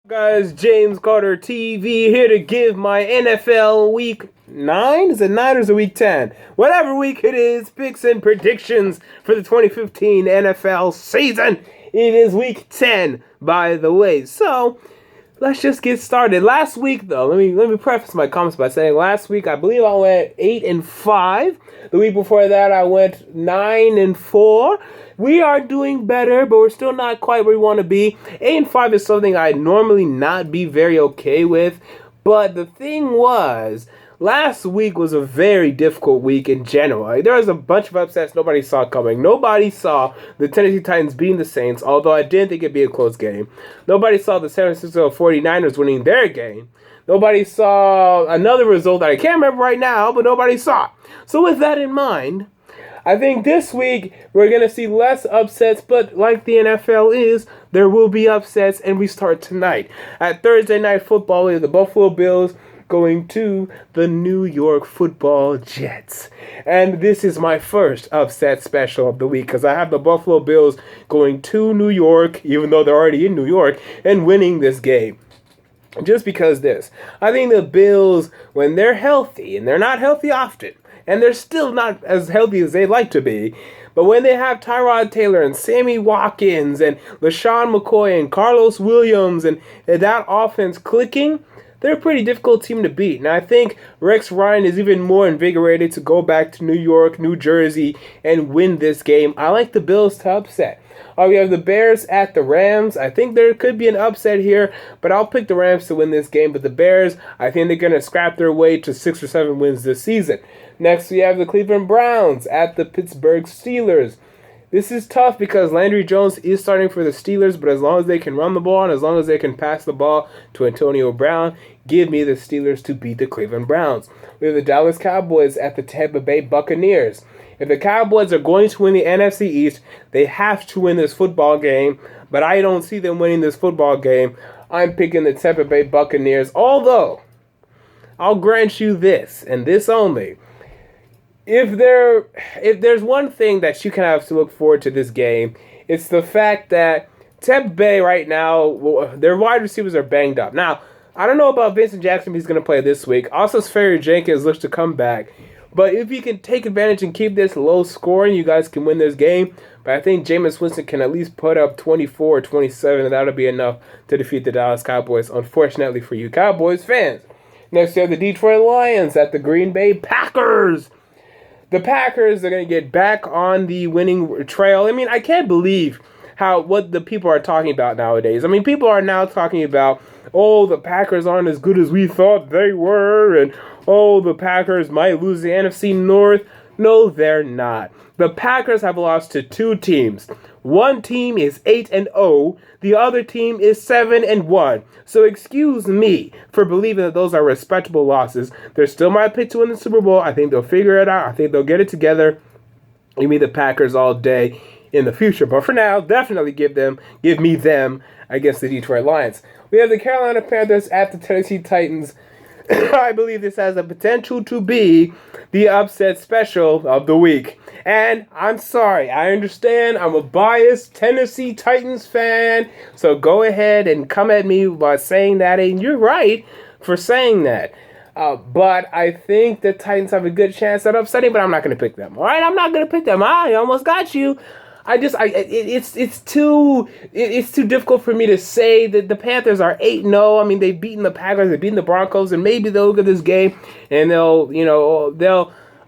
Guys, James Carter TV here to give my NFL Week 9? Is it 9 or is it Week 10? Whatever week it is, picks and predictions for the 2015 NFL season. It is Week 10, by the way. So, let's just get started. Last week, though, let me preface my comments by saying last week I believe I went 8-5. The week before that I went 9-4. We are doing better, but we're still not quite where we want to be. 8-5 is something I'd normally not be very okay with. But the thing was, last week was a very difficult week in general. There was a bunch of upsets nobody saw coming. Nobody saw the Tennessee Titans beating the Saints, although I didn't think it'd be a close game. Nobody saw the San Francisco 49ers winning their game. Nobody saw another result that I can't remember right now, but nobody saw. So with that in mind, I think this week we're going to see less upsets, but like the NFL is, there will be upsets, and we start tonight. At Thursday Night Football, we have the Buffalo Bills going to the New York Football Jets. And this is my first upset special of the week because I have the Buffalo Bills going to New York, even though they're already in New York, and winning this game. Just because I think the Bills, when they're healthy, and they're not healthy often, and they're still not as healthy as they'd like to be, but when they have Tyrod Taylor and Sammy Watkins and LaShawn McCoy and Carlos Williams and that offense clicking, they're a pretty difficult team to beat. And I think Rex Ryan is even more invigorated to go back to New York, New Jersey, and win this game. I like the Bills to upset. We have the Bears at the Rams. I think there could be an upset here, but I'll pick the Rams to win this game. But the Bears, I think they're going to scrap their way to 6 or 7 wins this season. Next, we have the Cleveland Browns at the Pittsburgh Steelers. This is tough because Landry Jones is starting for the Steelers, but as long as they can run the ball and as long as they can pass the ball to Antonio Brown, give me the Steelers to beat the Cleveland Browns. We have the Dallas Cowboys at the Tampa Bay Buccaneers. If the Cowboys are going to win the NFC East, they have to win this football game, but I don't see them winning this football game. I'm picking the Tampa Bay Buccaneers, although I'll grant you this, and this only. If there's one thing that you can have to look forward to this game, it's the fact that Tampa Bay right now, their wide receivers are banged up. Now, I don't know about Vincent Jackson if he's going to play this week. Also, Sferry Jenkins looks to come back. But if you can take advantage and keep this low scoring, you guys can win this game. But I think Jameis Winston can at least put up 24 or 27, and that'll be enough to defeat the Dallas Cowboys, unfortunately for you Cowboys fans. Next, you have the Detroit Lions at the Green Bay Packers. The Packers are going to get back on the winning trail. I mean, I can't believe what the people are talking about nowadays. I mean, people are now talking about, oh, the Packers aren't as good as we thought they were, and oh, the Packers might lose the NFC North. No, they're not. The Packers have lost to 2 teams. One team is 8-0. The other team is 7-1. So excuse me for believing that those are respectable losses. They're still my pick to win the Super Bowl. I think they'll figure it out. I think they'll get it together. Give me the Packers all day in the future. But for now, definitely give me them against the Detroit Lions. We have the Carolina Panthers at the Tennessee Titans. I believe this has the potential to be the upset special of the week. And I'm sorry, I understand I'm a biased Tennessee Titans fan, so go ahead and come at me by saying that, and you're right for saying that. But I think the Titans have a good chance at upsetting, but I'm not going to pick them. All right, I'm not going to pick them. I almost got you. It's too difficult for me to say that the Panthers are 8-0. I mean, they've beaten the Packers, they've beaten the Broncos, and maybe they'll look at this game and they'll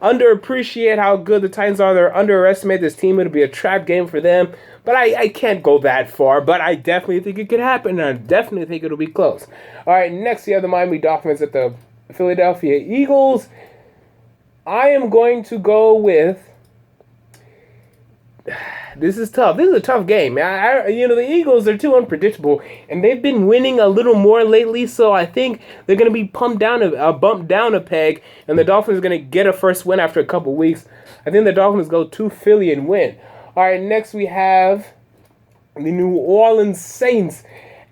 underappreciate how good the Titans are. They'll underestimate this team. It'll be a trap game for them. But I can't go that far. But I definitely think it could happen, and I definitely think it'll be close. All right, next we have the Miami Dolphins at the Philadelphia Eagles. I am going to go with... This is tough. This is a tough game. The Eagles are too unpredictable, and they've been winning a little more lately, so I think they're going to be bumped down a peg, and the Dolphins are going to get a first win after a couple weeks. I think the Dolphins go to Philly and win. All right, next we have the New Orleans Saints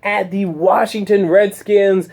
at the Washington Redskins.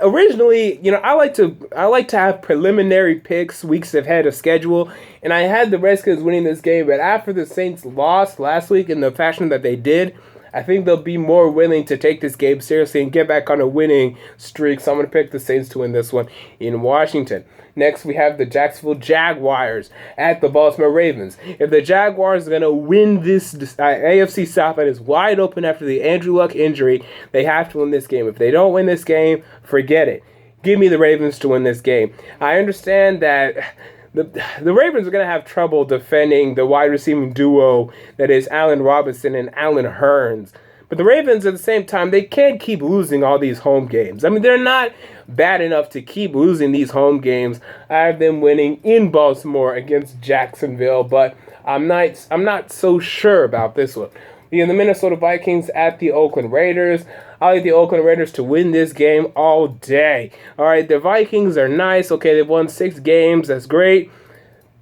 Originally, I like to have preliminary picks weeks ahead of schedule, and I had the Redskins winning this game, but after the Saints lost last week in the fashion that they did, I think they'll be more willing to take this game seriously and get back on a winning streak. So I'm going to pick the Saints to win this one in Washington. Next, we have the Jacksonville Jaguars at the Baltimore Ravens. If the Jaguars are going to win this AFC South that is wide open after the Andrew Luck injury, they have to win this game. If they don't win this game, forget it. Give me the Ravens to win this game. I understand that the Ravens are going to have trouble defending the wide receiving duo that is Allen Robinson and Allen Hurns. But the Ravens, at the same time, they can't keep losing all these home games. I mean, they're not bad enough to keep losing these home games. I have them winning in Baltimore against Jacksonville, but I'm not so sure about this one. The Minnesota Vikings at the Oakland Raiders. I like the Oakland Raiders to win this game all day. All right, the Vikings are nice. Okay, they've won 6 games. That's great.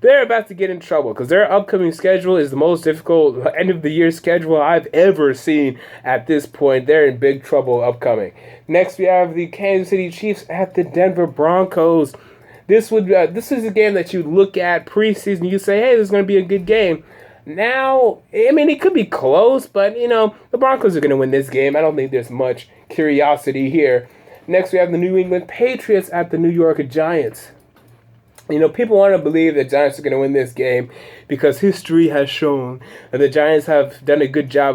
They're about to get in trouble because their upcoming schedule is the most difficult end-of-the-year schedule I've ever seen at this point. They're in big trouble upcoming. Next, we have the Kansas City Chiefs at the Denver Broncos. This is a game that you look at preseason. You say, hey, this is going to be a good game. Now, I mean, it could be close, but, the Broncos are going to win this game. I don't think there's much curiosity here. Next, we have the New England Patriots at the New York Giants. People want to believe the Giants are going to win this game because history has shown that the Giants have done a good job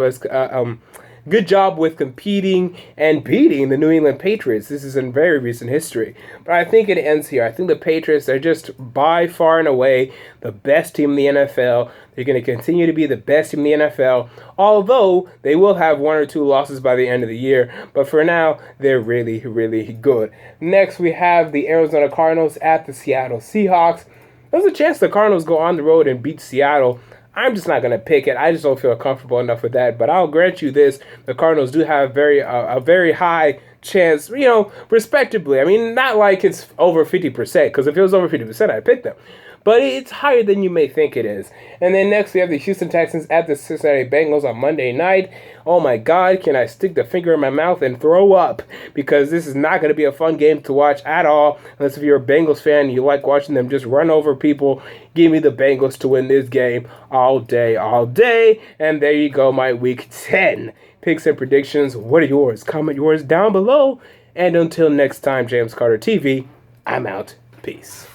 with competing and beating the New England Patriots. This is in very recent history. But I think it ends here. I think the Patriots are just by far and away the best team in the NFL. They're going to continue to be the best team in the NFL, although they will have 1 or 2 losses by the end of the year. But for now, they're really, really good. Next, we have the Arizona Cardinals at the Seattle Seahawks. There's a chance the Cardinals go on the road and beat Seattle. I'm just not going to pick it. I just don't feel comfortable enough with that. But I'll grant you this. The Cardinals do have a very high chance, respectably. I mean, not like it's over 50%, because if it was over 50%, I'd pick them. But it's higher than you may think it is. And then next we have the Houston Texans at the Cincinnati Bengals on Monday night. Oh my God, can I stick the finger in my mouth and throw up? Because this is not going to be a fun game to watch at all. Unless if you're a Bengals fan and you like watching them just run over people. Give me the Bengals to win this game all day, all day. And there you go, my Week 10 picks and predictions. What are yours? Comment yours down below. And until next time, James Carter TV, I'm out. Peace.